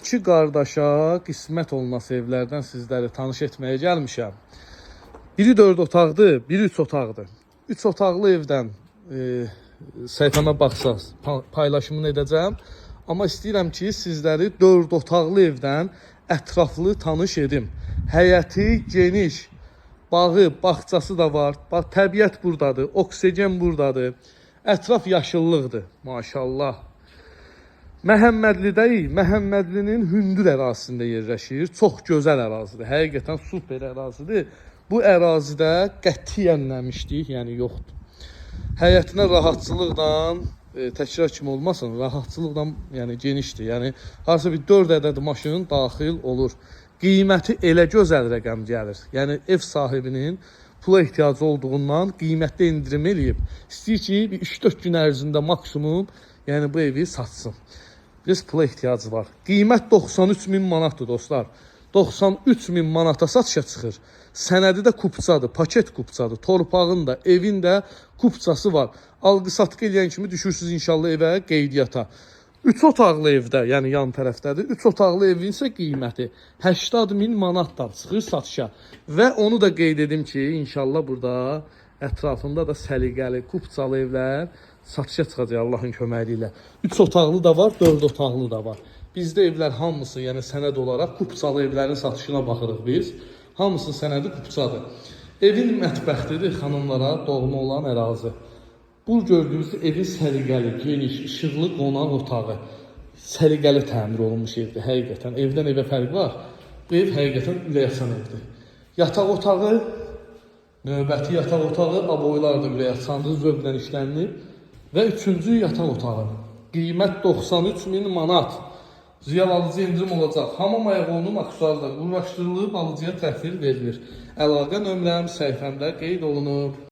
İki qardaşa qismət olması evlərdən sizləri tanış etməyə gəlmişəm. Biri 4 otaqdır, biri 3 otaqdır. 3 otaqlı evdən səhifəmə baxsaz paylaşımını edəcəm. Amma istəyirəm ki, sizləri 4 otaqlı evdən ətraflı tanış edim. Həyəti geniş, bağı, bağçası da var. Bax, təbiət buradadır, oksigen buradadır. Ətraf yaşıllıqdır, maşallah. Məhəmmədlidəyik. Məhəmmədlinin hündür ərazisində yerləşir. Çox gözəl ərazidir. Həqiqətən super ərazidir. Bu ərazidə qətiyyən nəmişlik, yəni yoxdur. Həyətinə rahatçılıqdan, təkrar kimi olmasın, rahatçılıqdan yəni genişdir. Yəni harasa bir 4 ədəd maşın daxil olur. Qiyməti elə gözəl rəqəm gəlir. Yəni ev sahibinin pula ehtiyacı olduğundan qiymətdə indirim eləyib. İstəyir ki, bir 3-4 gün ərzində maksimum yəni bu evi satsın. Biz pula ehtiyacı var. Qiymət 93.000 manatdır dostlar. 93.000 manata satışa çıxır. Sənədi də kupçadır, paket kupçadır. Torpağın da, evin də kupçası var. Alqı-satqı eləyən kimi düşürsünüz inşallah evə qeydiyyata. 3 otaqlı evdə, yəni yan tərəfdədir. 3 otaqlı evin isə qiyməti 80.000 manatdan çıxır satışa. Və onu da qeyd edim ki, inşallah burada ətrafında da səliqəli, kupçalı evlər satışa çıxacaq Allahın köməyi ilə. 3 otaqlı da var, 4 otaqlı da var. Bizdə evlər hamısı, yəni sənəd olaraq kupçalı evlərin satışına baxırıq biz. Hamısı sənədi kupçadır. Evin mətbəxtidir xanımlara doğma olan ərazi. Bu gördüyünüz evin səliqəli, geniş, işıqlı qonaq otağı. Səliqəli təmir olunmuş evdir, həqiqətən. Evdən evə fərq var. Bu ev həqiqətən ürəkaçan evdir. Yataq otağı, növbəti yataq otağı, aboylar da ürəkaçandır, zövqlə işlənilib. Və 3-cü yataq otağı. Qiymət 93.000 manat. Ziyan alıcı indirim olacaq. Hamam ayağının aksuarda uğraşdırılıb alıcıya təhvil verilir. Əlaqə nömrəm səhifəmdə qeyd olunub.